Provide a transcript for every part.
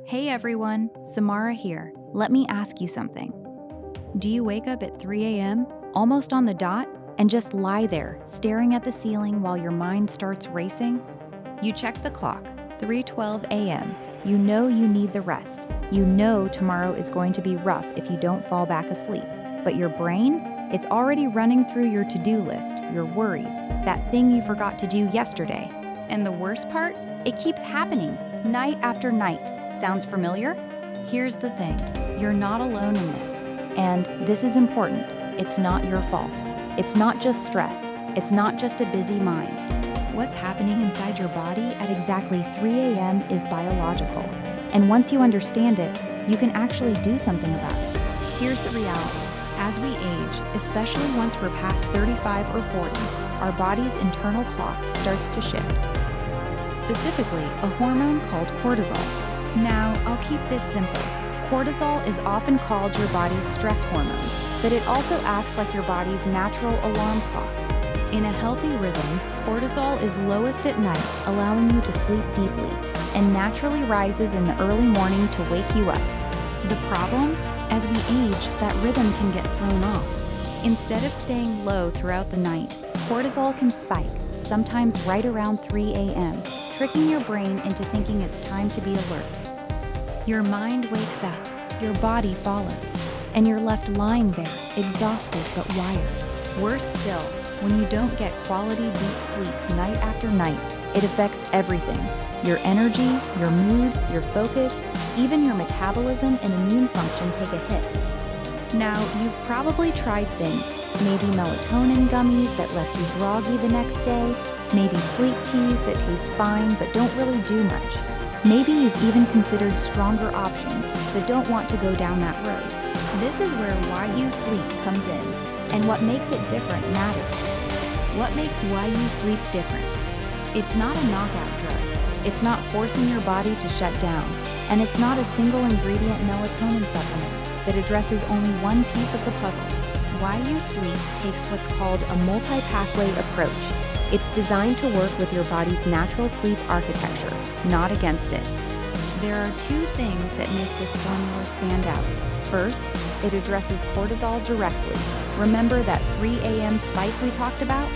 Hey everyone, Samara here. Let me ask you something. Do you wake up at 3 a.m., almost on the dot, and just lie there, staring at the ceiling while your mind starts racing? You check the clock, 3:12 a.m. You know you need the rest. You know tomorrow is going to be rough if you don't fall back asleep. But your brain, it's already running through your to-do list, your worries, that thing you forgot to do yesterday. And the worst part? It keeps happening, night after night. Sounds familiar? Here's the thing, you're not alone in this. And this is important, it's not your fault. It's not just stress, it's not just a busy mind. What's happening inside your body at exactly 3 a.m. is biological. And once you understand it, you can actually do something about it. Here's the reality. As we age, especially once we're past 35 or 40, our body's internal clock starts to shift. Specifically, a hormone called cortisol. Now, I'll keep this simple. Cortisol is often called your body's stress hormone, but it also acts like your body's natural alarm clock. In a healthy rhythm, cortisol is lowest at night, allowing you to sleep deeply, and naturally rises in the early morning to wake you up. The problem? As we age, that rhythm can get thrown off. Instead of staying low throughout the night, cortisol can spike, sometimes right around 3 a.m., tricking your brain into thinking it's time to be alert. Your mind wakes up, your body follows, and you're left lying there, exhausted but wired. Worse still, when you don't get quality deep sleep night after night, it affects everything. Your energy, your mood, your focus, even your metabolism and immune function take a hit. Now, you've probably tried things, maybe melatonin gummies that left you groggy the next day, maybe sleep teas that taste fine but don't really do much. Maybe you've even considered stronger options but don't want to go down that road. This is where Why You Sleep comes in, and what makes it different matters. What makes Why You Sleep different? It's not a knockout drug. It's not forcing your body to shut down, and it's not a single ingredient melatonin supplement that addresses only one piece of the puzzle. Why You Sleep takes what's called a multi-pathway approach. It's designed to work with your body's natural sleep architecture, not against it. There are two things that make this formula stand out. First, it addresses cortisol directly. Remember that 3 a.m. spike we talked about?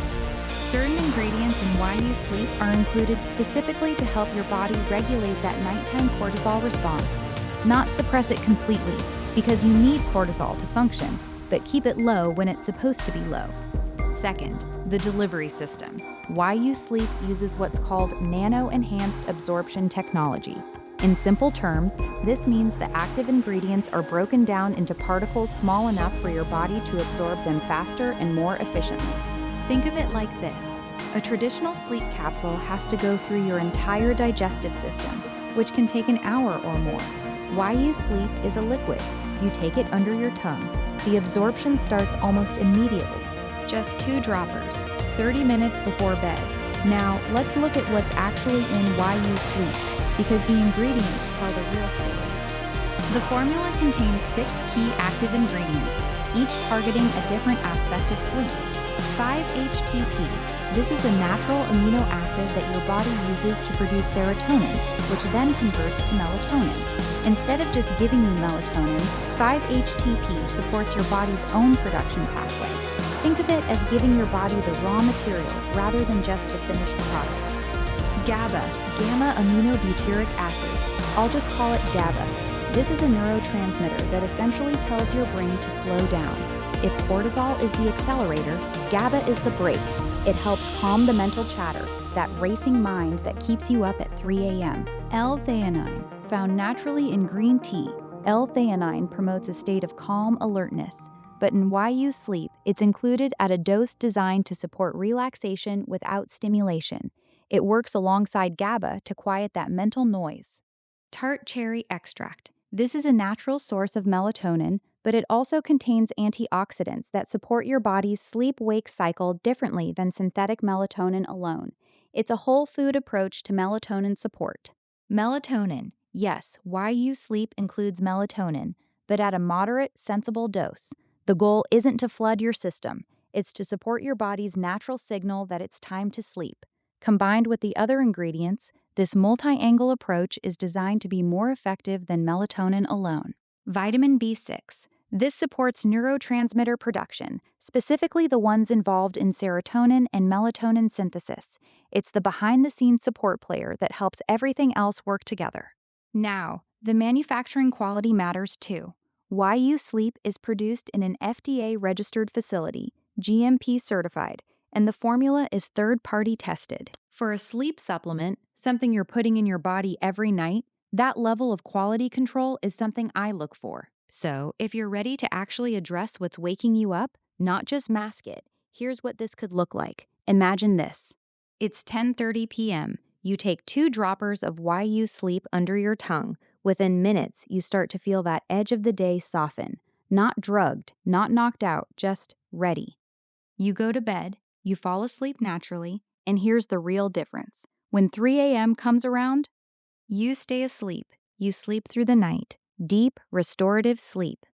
Certain ingredients in Why You Sleep are included specifically to help your body regulate that nighttime cortisol response. Not suppress it completely, because you need cortisol to function, but keep it low when it's supposed to be low. Second, the delivery system. Why You Sleep uses what's called nano-enhanced absorption technology. In simple terms, this means the active ingredients are broken down into particles small enough for your body to absorb them faster and more efficiently. Think of it like this. A traditional sleep capsule has to go through your entire digestive system, which can take an hour or more. Why You Sleep is a liquid. You take it under your tongue. The absorption starts almost immediately. Just 2 droppers, 30 minutes before bed. Now, let's look at what's actually in Why You Sleep, because the ingredients tell the real story. The formula contains 6 key active ingredients, each targeting a different aspect of sleep. 5-HTP. This is a natural amino acid that your body uses to produce serotonin, which then converts to melatonin. Instead of just giving you melatonin, 5-HTP supports your body's own production pathway. Think of it as giving your body the raw material rather than just the finished product. GABA, gamma-aminobutyric acid. I'll just call it GABA. This is a neurotransmitter that essentially tells your brain to slow down. If cortisol is the accelerator, GABA is the brake. It helps calm the mental chatter, that racing mind that keeps you up at 3 a.m. L-theanine, found naturally in green tea. L-theanine promotes a state of calm alertness. But in Why You Sleep, it's included at a dose designed to support relaxation without stimulation. It works alongside GABA to quiet that mental noise. Tart cherry extract. This is a natural source of melatonin, but it also contains antioxidants that support your body's sleep-wake cycle differently than synthetic melatonin alone. It's a whole food approach to melatonin support. Melatonin. Yes, Why You Sleep includes melatonin, but at a moderate, sensible dose. The goal isn't to flood your system. It's to support your body's natural signal that it's time to sleep. Combined with the other ingredients, This multi-angle approach is designed to be more effective than melatonin alone. Vitamin B6. This supports neurotransmitter production, specifically the ones involved in serotonin and melatonin synthesis. It's the behind-the-scenes support player that helps everything else work together. Now, the manufacturing quality matters too. YU Sleep is produced in an FDA-registered facility, GMP certified, and the formula is third-party tested. For a sleep supplement, something you're putting in your body every night, that level of quality control is something I look for. So, if you're ready to actually address what's waking you up, not just mask it, here's what this could look like. Imagine this. It's 10:30 p.m. You take 2 droppers of YU Sleep under your tongue. Within minutes, you start to feel that edge of the day soften. Not drugged, not knocked out, just ready. You go to bed, you fall asleep naturally, and here's the real difference. When 3 a.m. comes around, you stay asleep. You sleep through the night. Deep, restorative sleep.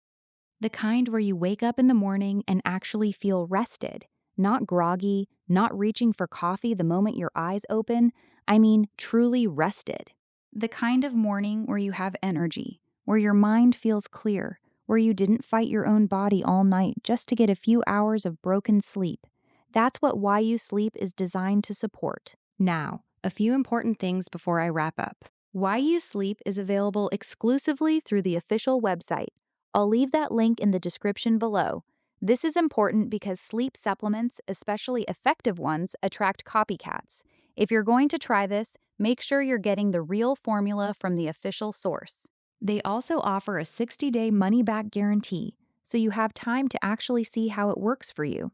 The kind where you wake up in the morning and actually feel rested. Not groggy, not reaching for coffee the moment your eyes open. I mean, truly rested. The kind of morning where you have energy, where your mind feels clear, where you didn't fight your own body all night just to get a few hours of broken sleep. That's what YU Sleep is designed to support. Now, a few important things before I wrap up. YU Sleep is available exclusively through the official website. I'll leave that link in the description below. This is important because sleep supplements, especially effective ones, attract copycats. If you're going to try this, make sure you're getting the real formula from the official source. They also offer a 60-day money-back guarantee, so you have time to actually see how it works for you.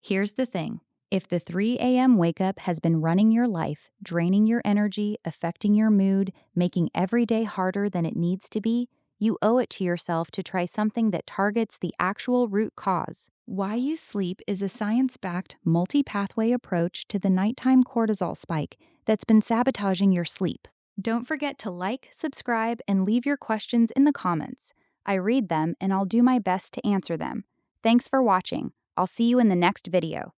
Here's the thing. If the 3 a.m. wake up has been running your life, draining your energy, affecting your mood, making every day harder than it needs to be, you owe it to yourself to try something that targets the actual root cause. YU Sleep is a science-backed, multi-pathway approach to the nighttime cortisol spike that's been sabotaging your sleep. Don't forget to like, subscribe, and leave your questions in the comments. I read them and I'll do my best to answer them. Thanks for watching. I'll see you in the next video.